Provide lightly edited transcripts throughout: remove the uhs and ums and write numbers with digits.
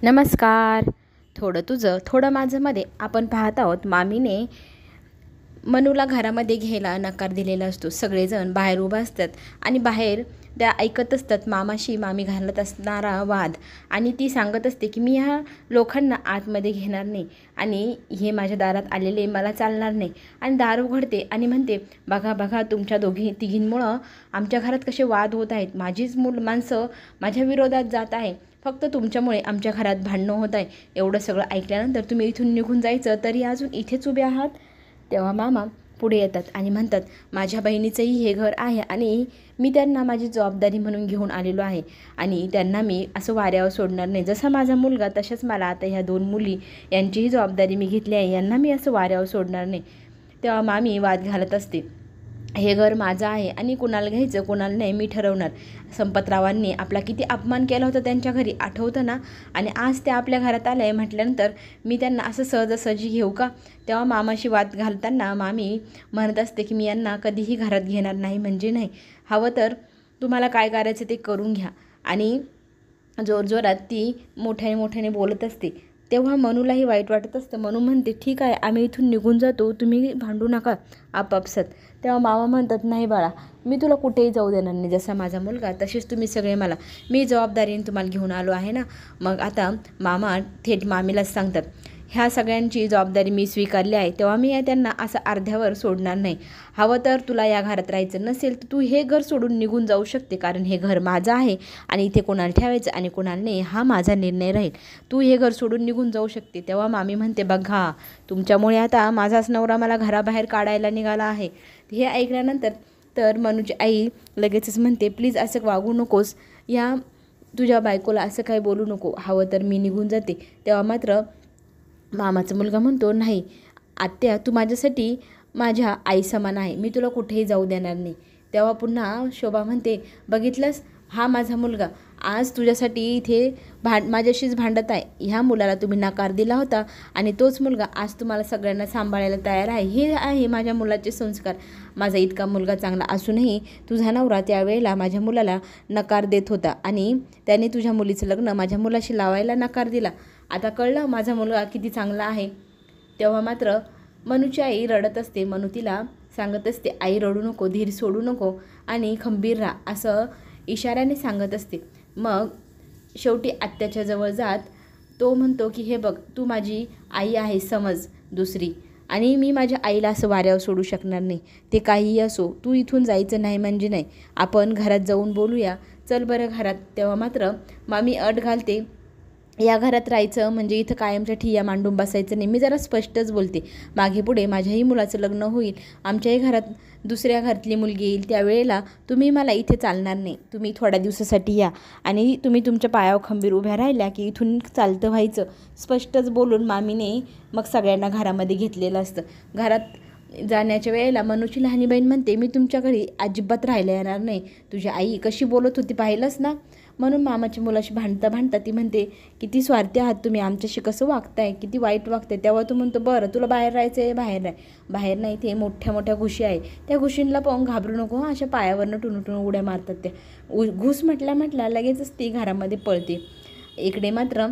नमस्कार. थोडं तुझं थोडं माझंमध्ये आपण पाहत आहोत. मामीने मनूला घरामध्ये घ्यायला नकार दिलेला असतो. सगळेजण बाहेर उभं असतात आणि बाहेर त्या ऐकत असतात मामाशी मामी घालत असणारा वाद. आणि ती सांगत असते की मी ह्या लोकांना आतमध्ये घेणार नाही आणि हे माझ्या दारात आलेले मला चालणार नाही. आणि दार उघडते आणि म्हणते, बघा बघा तुमच्या तिघींमुळं आमच्या घरात कसे वाद होत आहेत. माझीच माणसं माझ्या विरोधात जात आहे. फक्त तुमच्यामुळे आमच्या घरात भांडणं होत आहे. एवढं सगळं ऐकल्यानंतर तुम्ही इथून निघून जायचं तरी अजून इथेच उभे आहात. तेव्हा मामा पुढे येतात आणि म्हणतात, माझ्या बहिणीचंही हे घर आहे आणि मी त्यांना माझी जबाबदारी म्हणून घेऊन आलेलो आहे आणि त्यांना मी असं वाऱ्यावर सोडणार नाही. जसा माझा मुलगा तशाच मला आता ह्या 2 मुली यांचीही जबाबदारी मी घेतली आहे. यांना मी असं वाऱ्यावर सोडणार नाही. तेव्हा मामी वाद घालत असते, हे घर माझं आहे आणि कुणाला घ्यायचं कुणाला नाही मी ठरवणार. संपतरावांनी आपला किती अपमान केला होता त्यांच्या घरी आठवतं ना. आणि आज ते आपल्या घरात आलं आहे म्हटल्यानंतर मी त्यांना असं सहजासहजी घेऊ का. तेव्हा मामाशी वाद घालताना मामी म्हणत असते की मी यांना कधीही घरात घेणार नाही म्हणजे नाही. हवं तर तुम्हाला काय करायचं ते करून घ्या. आणि जोरजोरात ती मोठ्याने मोठ्याने बोलत असते. तेव्हा मनूलाही वाईट वाटत असतं. मनू म्हणते, ठीक आहे आम्ही इथून निघून जातो, तुम्ही भांडू नका आपापसात. तेव्हा मामा म्हणतात, नाही बाळा मी तुला कुठेही जाऊ देणार नाही. जसा माझा मुलगा तसेच तुम्ही सगळे मला. मी जबाबदारीने तुम्हाला घेऊन आलो आहे ना. मग आता मामा थेट मामीलाच सांगतात, ह्या सगळ्यांची जबाबदारी मी स्वीकारली आहे. तेव्हा मी त्यांना असं अर्ध्यावर सोडणार नाही. हवं तर तुला या घरात राहायचं नसेल तर तू हे घर सोडून निघून जाऊ शकते, कारण हे घर माझं आहे आणि इथे कोणाला ठेवायचं आणि कोणाला नाही हा माझा निर्णय राहील. तू हे घर सोडून निघून जाऊ शकते. तेव्हा मामी म्हणते, बघा तुमच्यामुळे आता माझाच नवरा मला घराबाहेर काढायला निघाला आहे. हे ऐकल्यानंतर तर मनूची आई लगेचच म्हणते, प्लीज असं वागू नकोस, या तुझ्या बायकोला असं काही बोलू नको, हवं तर मी निघून जाते. तेव्हा मात्र मामाचा मुलगा म्हणतो, नाही आत्या तू माझ्यासाठी माझ्या आई समान आहे, मी तुला कुठेही जाऊ देणार नाही. तेव्हा पुन्हा शोभा म्हणते, बघितलंस हा माझा मुलगा आज तुझ्यासाठी इथे माझ्याशीच भांडत आहे. ह्या मुलाला तुम्ही नकार दिला होता आणि तोच मुलगा आज तुम्हाला सगळ्यांना सांभाळायला तयार आहे. हे आहे माझ्या मुलाचे संस्कार. माझा इतका मुलगा चांगला असूनही तुझा नवरा त्यावेळेला माझ्या मुलाला नकार देत होता आणि त्याने तुझ्या मुलीचं लग्न माझ्या मुलाशी लावायला नकार दिला. आता कळलं माझा मुलगा किती चांगला आहे. तेव्हा मात्र मनूची आई रडत असते. मनू तिला सांगत असते, आई रडू नको, धीर सोडू नको आणि खंबीर राहा असं इशाऱ्याने सांगत असते. मग शेवटी आत्याच्या जवळ जात तो म्हणतो की हे बघ तू माझी आई आहे समज दुसरी, आणि मी माझ्या आईला असं वाऱ्यावर सोडू शकणार नाही. ते काहीही असो, तू इथून जायचं नाही म्हणजे नाही, आपण घरात जाऊन बोलूया, चल बरं घरात. तेव्हा मात्र मामी अट घालते, या घरात राहायचं म्हणजे इथं कायमच्या ठिय्या मांडून बसायचं नाही. मी जरा स्पष्टच बोलते, मागे पुढे माझ्याही मुलाचं लग्न होईल, आमच्याही घरात दुसऱ्या घरातली मुलगी येईल, त्यावेळेला तुम्ही मला इथे चालणार नाही. तुम्ही थोड्या दिवसासाठी या आणि तुम्ही तुमच्या पायावर खंबीर उभ्या राहिल्या की इथून चालतं व्हायचं. स्पष्टच बोलून मामीने मग सगळ्यांना घरामध्ये घेतलेलं असतं. घरात जाण्याच्या वेळेला मनूची लहानी बहीण म्हणते, मी तुमच्या घरी अजिबात राहायला येणार नाही. तुझी आई कशी बोलत होती पाहिलंच ना. म्हणून मामाच्या मुलाशी भांडता भांडता ती म्हणते, किती स्वार्थी आहात तुम्ही, आमच्याशी कसं वागताय, किती वाईट वागताय. तेव्हा तू म्हणतो, बरं तुला बाहेर राहायचं आहे बाहेर राह. बाहेर नाही, ते मोठ्या मोठ्या घुशी आहे, त्या घुशींना पाहून घाबरू नको. अशा पायावरनं टुणूटून उड्या मारतात त्या. घुस म्हटल्या लगेचच ती घरामध्ये पळते. इकडे मात्र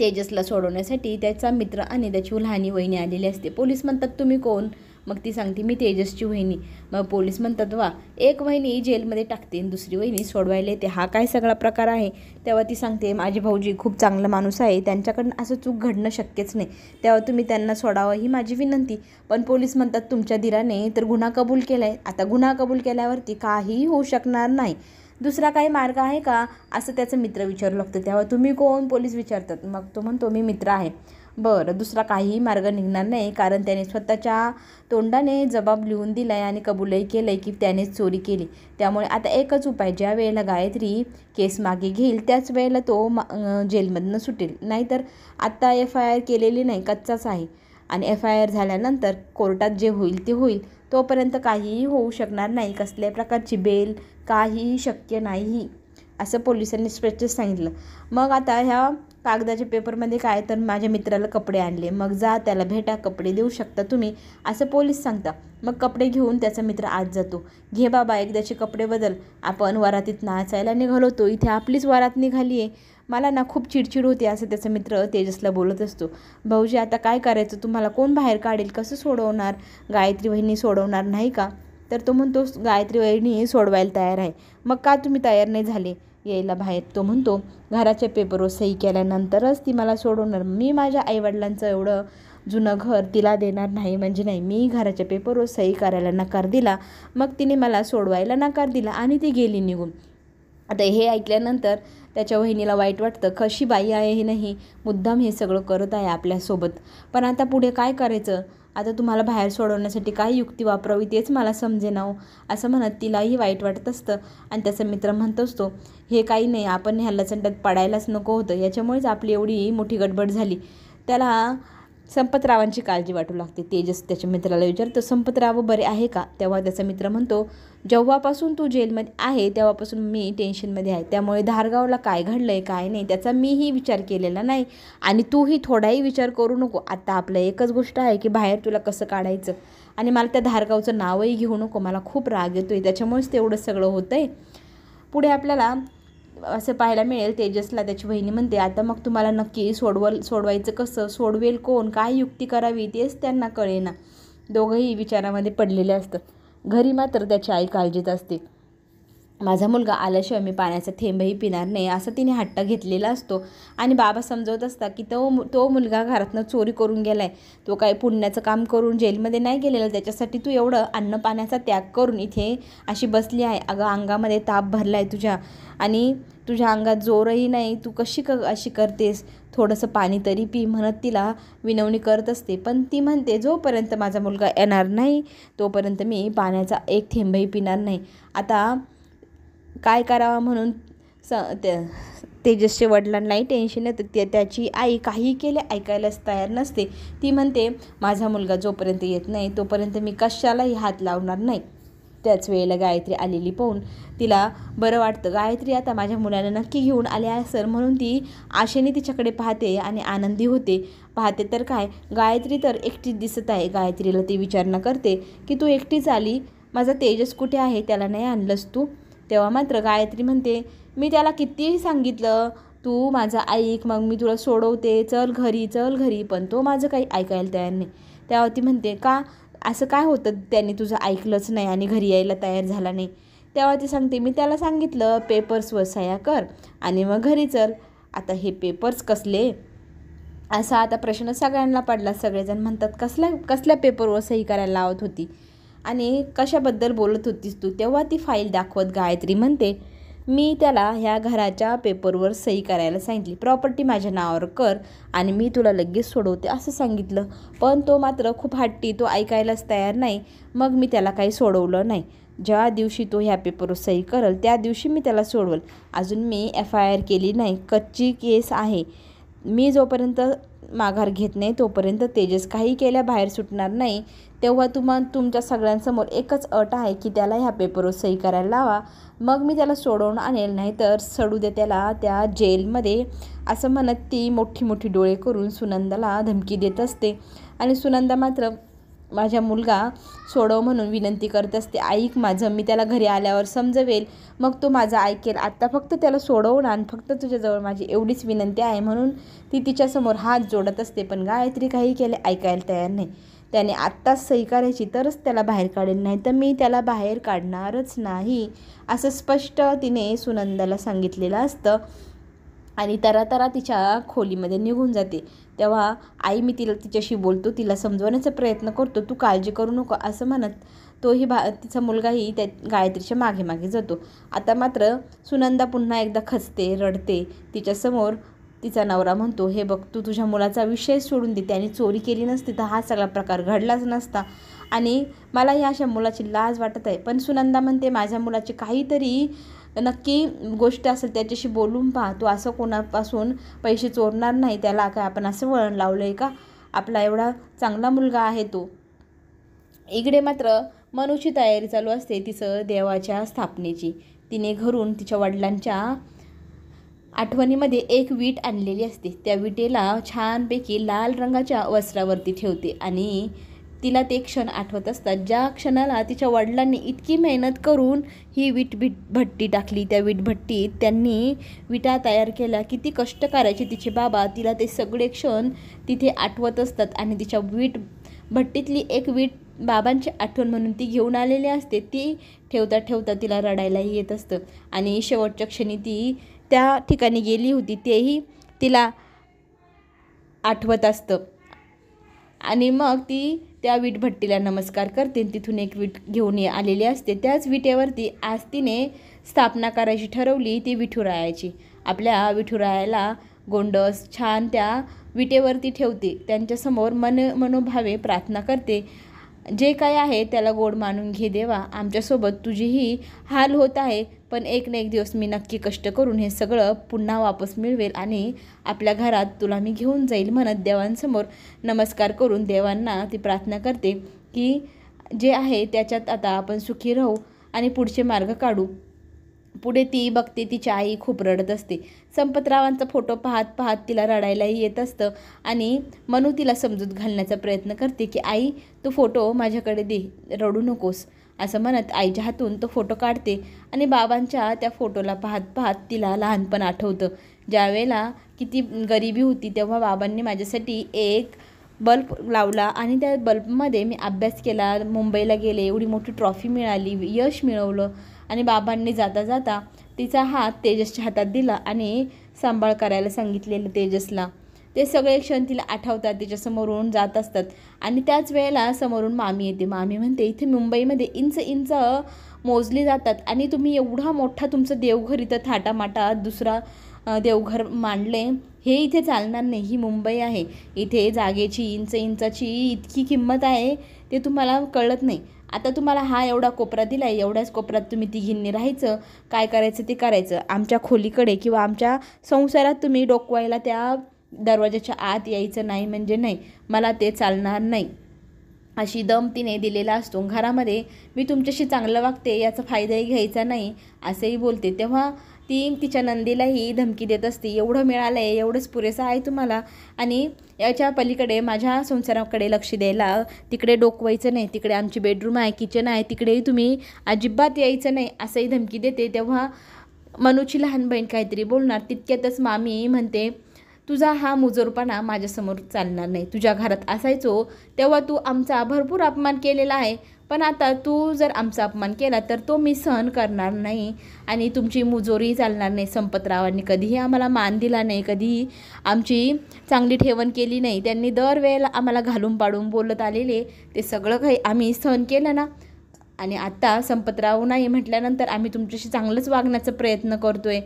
तेजसला सोडवण्यासाठी त्याचा मित्र आणि त्याची लहानी वहिनी आलेली असते. पोलीस म्हणतात, तुम्ही कोण. मग ती सांगते, मी तेजसची वहिनी. मग पोलीस म्हणतात, वा, एक वहिनी जेलमध्ये टाकते आणि दुसरी वहिनी सोडवायला येते, हा काय सगळा प्रकार आहे. तेव्हा ती सांगते, माझे भाऊजी खूप चांगला माणूस आहे, त्यांच्याकडनं असं चूक घडणं शक्यच नाही, तेव्हा तुम्ही त्यांना सोडावं ही माझी विनंती. पण पोलीस म्हणतात, तुमच्या धीराने तर गुन्हा कबूल केला आहे, आता गुन्हा कबूल केल्यावरती काहीही होऊ शकणार नाही, दुसरा काही मार्ग आहे का असं त्याचा मित्र विचारू लागतो. तेव्हा तुम्ही कोण पोलीस विचारतात. मग तो म्हणतो, मी मित्र आहे. बरं, दुसरा काहीही मार्ग निघणार नाही, कारण त्याने स्वतःच्या तोंडाने जबाब लिहून दिला आहे आणि कबूलही केलं आहे की त्यानेच चोरी केली. त्यामुळे आता एकच उपाय, ज्या वेळेला गायत्री केस मागे घेईल त्याच वेळेला तो जेलमधनं सुटेल. नाहीतर आत्ता FIR केलेली नाही, कच्चाच आहे आणि FIR झाल्यानंतर कोर्टात जे होईल ते होईल, तोपर्यंत काहीही होऊ शकणार नाही, कसल्याही प्रकारची बेल काहीही शक्य नाही असं पोलिसांनी स्पष्ट सांगितलं. मग आता ह्या कागदाच्या पेपरमध्ये काय, तर माझ्या मित्राला कपडे आणले, मग जा त्याला भेटा, कपडे देऊ शकता तुम्ही असं पोलीस सांगता. मग कपडे घेऊन त्याचा मित्र आत जातो. घे बाबा एकदाचे कपडे बदल, आपण वरातीत नाचायला निघालो होतो, इथे आपलीच वरात निघाली आहे. मला ना खूप चिडचिड होते, असं त्याचा मित्र तेजसला बोलत असतो. भाऊजी आता काय करायचं, तुम्हाला कोण बाहेर काढेल, कसं सोडवणार, गायत्री वहिनी सोडवणार नाही का? तर तो म्हणतो गायत्री वहिनी सोडवायला तयार आहे. मग का तुम्ही तयार नाही झाले यायला बाहेर? तो म्हणतो घराच्या पेपरवर सही केल्यानंतरच ती मला सोडवणार. मी माझ्या आईवडिलांचं एवढं जुनं घर तिला देणार नाही म्हणजे नाही. मी घराच्या पेपरवर सही करायला नकार दिला, मग तिने मला सोडवायला नकार दिला आणि ती गेली निघून. आता हे ऐकल्यानंतर त्याच्या वहिनीला वाईट वाटतं. कशी बाई आहे हे, नाही मुद्दाम हे सगळं करत आहे आपल्यासोबत. पण आता पुढे काय करायचं? आता तुम्हाला बाहेर सोडवण्यासाठी काय युक्ती वापरावी तेच मला समजेना हो, असं म्हणत तिलाही वाईट वाटत असतं. आणि त्याचा मित्र म्हणत असतो हे काही नाही, आपण ह्या लचंडात पडायलाच नको होतं, याच्यामुळेच आपली एवढी मोठी गडबड झाली. त्याला संपतरावांची काळजी वाटू लागते. तेजस त्याच्या मित्राला विचारतो संपतराव बरे आहे का? तेव्हा त्याचा मित्र म्हणतो जेव्हापासून तू जेलमध्ये आहे तेव्हापासून मी टेन्शनमध्ये आहे. त्यामुळे धारगावला काय घडलं आहे काय नाही त्याचा मीही विचार केलेला नाही आणि तूही थोडाही विचार करू नको. आता आपलं एकच गोष्ट आहे की बाहेर तुला कसं काढायचं. आणि मला त्या धारगावचं नावही घेऊ नको, मला खूप राग येतो आहे, त्याच्यामुळेच तेवढं सगळं होतं आहे. पुढे आपल्याला असं पाहायला मिळेल तेजसला त्याची बहिणी म्हणते आता मग तुम्हाला नक्की सोडवायचं कसं, सोडवेल कोण, काय युक्ती करावी तेच त्यांना कळेना. दोघंही विचारामध्ये पडलेले असतात. घरी मात्र त्याची आई काळजीत असते. माझा मुलगा आल्याशिवाय मी पाण्याचा थेंबही पिणार नाही असं तिने हट्ट घेतलेला असतो. आणि बाबा समजवत असतात की तो मुलगा घरातनं चोरी करून गेला आहे, तो काही पुण्याचं काम करून जेलमध्ये नाही गेलेला, त्याच्यासाठी तू एवढं अन्न पाण्याचा त्याग करून इथे अशी बसली आहे. अगं अंगामध्ये ताप भरला आहे तुझ्या आणि तुझ्या अंगात जोरही नाही, तू कशी अशी करतेस, थोडंसं पाणी तरी पी म्हणत तिला विनवणी करत असते. पण ती म्हणते जोपर्यंत माझा मुलगा येणार नाही तोपर्यंत मी पाण्याचा एक थेंबही पिणार नाही. आता काय करावं म्हणून तेजसच्या वडिलांनाही टेन्शन येतं. त्याची आई काही केले ऐकायलाच तयार नसते. ती म्हणते माझा मुलगा जोपर्यंत येत नाही तोपर्यंत मी कशालाही हात लावणार नाही. त्याच वेळेला गायत्री आलेली पाहून तिला बरं वाटतं. गायत्री आता माझ्या मुलाला नक्की घेऊन आले आहे सर म्हणून ती आशेने तिच्याकडे पाहते आणि आनंदी होते. पाहते तर काय, गायत्री तर एकटीच दिसत आहे. गायत्रीला ती विचारणा करते की तू एकटीच आली, माझा तेजस कुठे आहे, त्याला नाही आणलंस तू? तेव्हा मात्र गायत्री म्हणते मी त्याला कितीही सांगितलं तू माझं ऐक, मग मी तुला सोडवते, चल घरी, पण तो माझं काही ऐकायला तयार नाही. तेव्हा ती म्हणते का असं काय होतं त्यांनी तुझं ऐकलंच नाही आणि घरी यायला तयार झाला नाही? तेव्हा ती सांगते मी त्याला सांगितलं पेपर्सवर सह्या कर आणि मग घरी चल. आता हे पेपर्स कसले असा आता प्रश्न सगळ्यांना पडला. सगळेजण म्हणतात कसल्या पेपरवर सही करायला लावत होती आणि कशाबद्दल बोलत होतीस तू? तेव्हा ती फाईल दाखवत गायत्री म्हणते मी त्याला ह्या घराच्या पेपरवर सही करायला सांगितली, प्रॉपर्टी माझ्या नावावर कर आणि मी तुला लगेच सोडवते असं सांगितलं. पण तो मात्र खूप हट्टी, तो ऐकायलाच तयार नाही. मग मी त्याला काही सोडवलं नाही. ज्या दिवशी तो ह्या पेपरवर सही करेल त्या दिवशी मी त्याला सोडवल. अजून मी FIR केली नाही, कच्ची केस आहे. मी जोपर्यंत माघार घेत नाही तोपर्यंत तेजस काही केल्या बाहेर सुटणार नाही. तेव्हा तुमच्या सगळ्यांसमोर एकच अट आहे की त्याला ह्या पेपरवर सही करायला लावा, मग मी त्याला सोडवून आणेल, नाही तर सडू दे त्याला त्या जेलमध्ये असं म्हणत ती मोठी डोळे करून सुनंदाला धमकी देत असते. आणि सुनंदा मात्र माझा मुलगा सोडव म्हणून विनंती करत असते. ऐक माझं, मी त्याला घरी आल्यावर समजवेल, मग तो माझं ऐकेल, आत्ता फक्त त्याला सोडवून आण, फक्त तुझ्याजवळ माझी एवढीच विनंती आहे म्हणून ती तिच्यासमोर हात जोडत असते. पण गायत्री काही केले ऐकायला तयार नाही. त्याने आत्ताच सही करायची तरच त्याला बाहेर काढेल, नाही तर मी त्याला बाहेर काढणारच नाही असं स्पष्ट तिने सुनंदाला सांगितलेलं असतं. आणि तरा तिच्या खोलीमध्ये निघून जाते. तेव्हा आई मी तिच्याशी बोलतो, तिला समजवण्याचा प्रयत्न करतो, तू काळजी करू नको असं म्हणत तोही तिचा मुलगाही त्या गायत्रीच्या मागे जातो. आता मात्र सुनंदा पुन्हा एकदा खचते, रडते. तिच्यासमोर तिचा नवरा म्हणतो हे बघ तू तुझ्या मुलाचा विषय सोडून दे, त्याने चोरी केली नसती तर हा सगळा प्रकार घडलाच नसता आणि मला या अशा मुलाची लाज वाटत आहे. पण सुनंदा म्हणते माझ्या मुलाची काहीतरी नक्की गोष्ट असेल, त्याच्याशी बोलून पहा, तो असं कोणापासून पैसे चोरणार नाही, त्याला काय आपण असं वळण लावलं आहे का? आपला एवढा चांगला मुलगा आहे तो. इकडे मात्र मनूची तयारी चालू असते तिचं देवाच्या स्थापनेची. तिने घरून तिच्या वडिलांच्या आठवणीमध्ये एक वीट आणलेली असते. त्या विटेला छानपैकी लाल रंगाच्या वस्त्रावरती ठेवते आणि तिला ते क्षण आठवत असतात, ज्या क्षणाला तिच्या वडिलांनी इतकी मेहनत करून ही भट्टी टाकली. त्या भट्टीत त्यांनी विटा तयार केल्या, किती कष्ट करायचे तिचे बाबा. तिला ते सगळे क्षण तिथे आठवत असतात आणि तिच्या भट्टीतली एक वीट बाबांची आठवण म्हणून ती घेऊन आलेली असते. ती ठेवता ठेवता तिला रडायलाही येत असतं आणि शेवटच्या क्षणी ती त्या ठिकाणी गेली होती तेही तिला आठवत असतं. आणि मग ती त्या वीटभट्टीला नमस्कार करते. तिथून एक वीट घेऊन आलेली असते. त्याच विटेवरती आज तिने स्थापना करायची ठरवली, ती विठुरायाची. आपल्या विठुरायाला गोंडस छान त्या विटेवरती ठेवते. त्यांच्यासमोर मनोभावे प्रार्थना करते, जे काय आहे त्याला गोड मानून घे देवा. आमच्यासोबत तुझीही हाल होत आहे, पण एक ना एक दिवस मी नक्की कष्ट करून हे सगळं पुन्हा वापस मिळवेल आणि आपल्या घरात तुला मी घेऊन जाईल म्हणत देवांसमोर नमस्कार करून देवांना ती प्रार्थना करते की जे आहे त्याच्यात आता आपण सुखी राहू आणि पुढचे मार्ग काढू. पुढे ती बघते, तिची आई खूप रडत असते. संपतरावांचा फोटो पाहत पाहत तिला रडायलाही येत असतं आणि मनू तिला समजूत घालण्याचा प्रयत्न करते की आई, तो फोटो माझ्याकडे दे, रडू नकोस असं म्हणत आईच्या हातून तो फोटो काढते आणि बाबांच्या त्या फोटोला पाहत पाहत तिला लहानपण आठवतं. ज्यावेळेला किती गरिबी होती तेव्हा बाबांनी माझ्यासाठी एक बल्ब लावला आणि त्या बल्बमध्ये मी अभ्यास केला, मुंबईला गेले, एवढी मोठी ट्रॉफी मिळाली, यश मिळवलं. आणि बाबांनी जाता जाता तिचा हात तेजसच्या हातात दिला आणि सांभाळ करायला सांगितलेलं तेजसला. ते सगळे क्षण तिला आठवतात, तिच्यासमोरून जात असतात. आणि त्याच वेळेला समोरून मामी येते. मामी म्हणते, इथे मुंबईमध्ये इंच इंच मोजली जातात आणि तुम्ही एवढा मोठा तुमचं देवघर इथं थाटामाटा दुसरा देवघर मांडले, हे इथे चालणार नाही. ही मुंबई आहे, इथे जागेची इंच इंचाची इतकी किंमत आहे ते तुम्हाला कळत नाही. आता तुम्हाला हा एवढा कोपरा दिला आहे, एवढ्याच कोपऱ्यात तुम्ही तिघींनी राहायचं, काय करायचं ते करायचं. आमच्या खोलीकडे किंवा आमच्या संसारात तुम्ही डोकवायला त्या दरवाजाच्या आत यायचं नाही म्हणजे नाही, मला ते चालणार नाही अशी दम तिने दिलेला असतो. घरामध्ये मी तुमच्याशी चांगलं वागते याचा फायदाही घ्यायचा नाही असंही बोलते. तेव्हा ती तिच्या नंदीलाही धमकी देत असते, एवढं मिळालं आहे, एवढंच पुरेसं आहे तुम्हाला आणि याच्या पलीकडे माझ्या संसाराकडे लक्ष द्यायला तिकडे डोकवायचं नाही. तिकडे आमची बेडरूम आहे, किचन आहे, तिकडेही तुम्ही अजिबात यायचं नाही असंही धमकी देते. तेव्हा मनूची लहान बहीण काहीतरी बोलणार, तितक्यातच मामी म्हणते, तुझा हा मुजोरपणा माझ्यासमोर चालणार नाही. तुझ्या घरात असायचो तेव्हा तू आमचा भरपूर अपमान केलेला आहे, पण आता तू जर आमचा अपमान केला तर तो मी सहन करणार नाही आणि तुमची मुजोरी चालणार नाही. संपतरावांनी कधीही आम्हाला मान दिला नाही, कधीही आमची चांगली ठेवण केली नाही. त्यांनी दरवेळेला आम्हाला घालून पाडून बोलत आलेले ते सगळं काही आम्ही सहन केलं ना, आणि आता संपतराव नाही म्हटल्यानंतर आम्ही तुमच्याशी चांगलंच वागण्याचा प्रयत्न करतो आहे.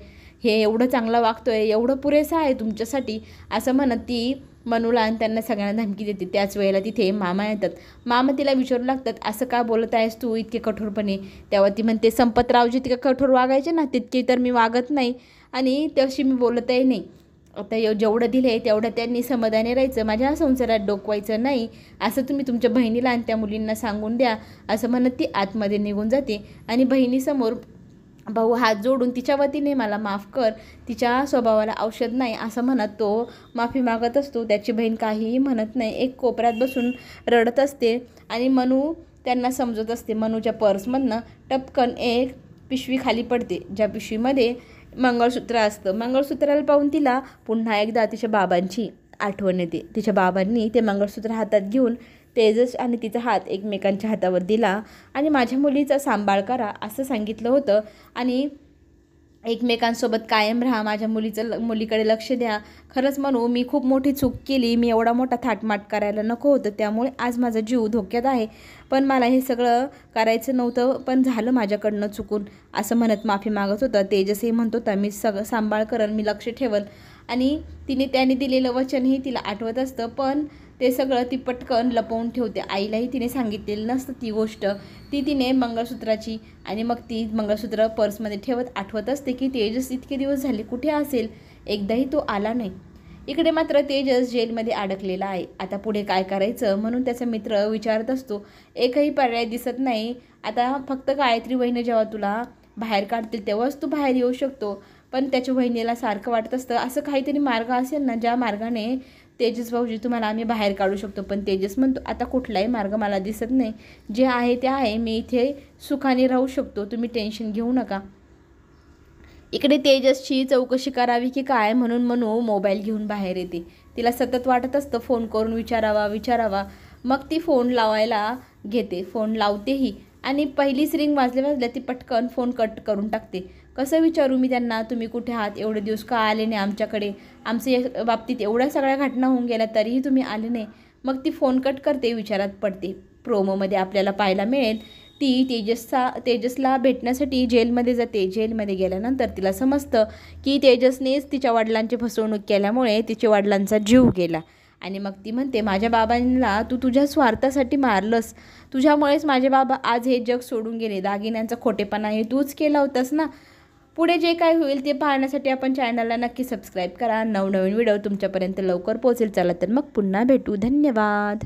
हे एवढं चांगलं वागतो आहे, एवढं पुरेसं आहे तुमच्यासाठी असं म्हणत ती मनूला आणि त्यांना सगळ्यांना धमकी देते. त्याच वेळेला तिथे मामा येतात. मामा तिला विचारू लागतात, असं का बोलत आहेस तू इतके कठोरपणे. तेव्हा ती म्हणते, संपतराव जितके कठोर वागायचे ना तितके तर मी वागत नाही आणि तशी मी बोलतही नाही. आता जेवढं दिले तेवढं त्यांनी समाधानी राहायचं, माझ्या संसारात डोकवायचं नाही असं तुम्ही तुमच्या बहिणीला आणि त्या मुलींना सांगून द्या असं म्हणत ती आतमध्ये निघून जाते. आणि बहिणीसमोर भाऊ हात जोडून तिच्या वतीने मला माफ कर, तिच्या स्वभावाला औषध नाही असं म्हणत तो माफी मागत असतो. त्याची बहीण काहीही म्हणत नाही, एक कोपऱ्यात बसून रडत असते आणि मनू त्यांना समजत असते. मनूच्या पर्समधनं टपकन एक पिशवी खाली पडते, ज्या पिशवीमध्ये मंगळसूत्र असतं. मंगळसूत्राला पाहून तिला पुन्हा एकदा तिच्या बाबांची आठवण येते. तिच्या बाबांनी ते मंगळसूत्र हातात घेऊन तेजस आणि तिचा हात एकमेकांच्या हातावर दिला आणि माझ्या मुलीचा सांभाळ करा असं सांगितलं होतं आणि एकमेकांसोबत कायम राहा, माझ्या मुलीकडे लक्ष द्या. खरंच म्हणू मी खूप मोठी चूक केली, मी एवढा मोठा थाटमाट करायला नको होतं, त्यामुळे आज माझा जीव धोक्यात आहे, पण मला हे सगळं करायचं नव्हतं, पण झालं माझ्याकडनं चुकून असं म्हणत माफी मागत होता. तेजसही म्हणत होता, मी सगळं सांभाळ करेन, मी लक्ष ठेवल आणि त्याने दिलेलं वचनही तिला आठवत असतं, पण ते सगळं ती पटकन लपवून ठेवते. आईलाही तिने सांगितलेलं नसतं ती गोष्ट. तिने मंगळसूत्राची आणि मग ती मंगळसूत्र पर्समध्ये ठेवत आठवत असते की तेजस इतके दिवस झाले कुठे असेल, एकदाही तो आला नाही. इकडे मात्र तेजस जेलमध्ये अडकलेला आहे. आता पुढे काय करायचं म्हणून त्याचा मित्र विचारत असतो. एकही पर्याय दिसत नाही. आता फक्त गायत्री वहिनी जेव्हा तुला बाहेर काढतील तेव्हाच तू बाहेर येऊ शकतो, पण त्याच्या वहिनीला सारखं वाटत असतं असं काहीतरी मार्ग असेल ना ज्या मार्गाने तेजस भाऊजी तुम्हाला आम्ही बाहेर काढू शकतो. पण तेजस म्हणतो आता कुठलाही मार्ग मला दिसत नाही, जे आहे ते आहे, मी इथे सुखाने राहू शकतो, तुम्ही टेन्शन घेऊ नका. इकडे तेजसची चौकशी करावी की काय म्हणून मनू मोबाईल घेऊन बाहेर येते. तिला सतत वाटत असतं फोन करून विचारावा. मग ती फोन लावायला घेते, फोन लावतेही आणि पहिलीच रिंग वाजल्या ती पटकन फोन कट करून टाकते. कसं विचारू मी त्यांना, तुम्ही कुठे आहात, एवढे दिवस का आले नाही आमच्याकडे, आमच्या या बाबतीत एवढ्या सगळ्या घटना होऊन गेल्या तरीही तुम्ही आले नाही. मग ती फोन कट करते, विचारात पडते. प्रोमोमध्ये आपल्याला पाहायला मिळेल ती तेजसला भेटण्यासाठी जेलमध्ये जाते. जेलमध्ये गेल्यानंतर तिला समजतं की तेजसनेच तिच्या वडिलांची फसवणूक केल्यामुळे तिच्या वडिलांचा जीव गेला. आणि मग ती म्हणते माझ्या बाबांना तू तुझ्या स्वार्थासाठी मारलंस, तुझ्यामुळेच माझे बाबा आज हे जग सोडून गेले, दागिन्यांचा खोटेपणा हे तूच केला होतास ना. पुढे जे काय होईल ते पाहण्यासाठी आपण चॅनलला नक्की सबस्क्राईब करा. नवनवीन व्हिडिओ तुमच्यापर्यंत लवकर पोहोचेल. चला तर मग पुन्हा भेटू. धन्यवाद.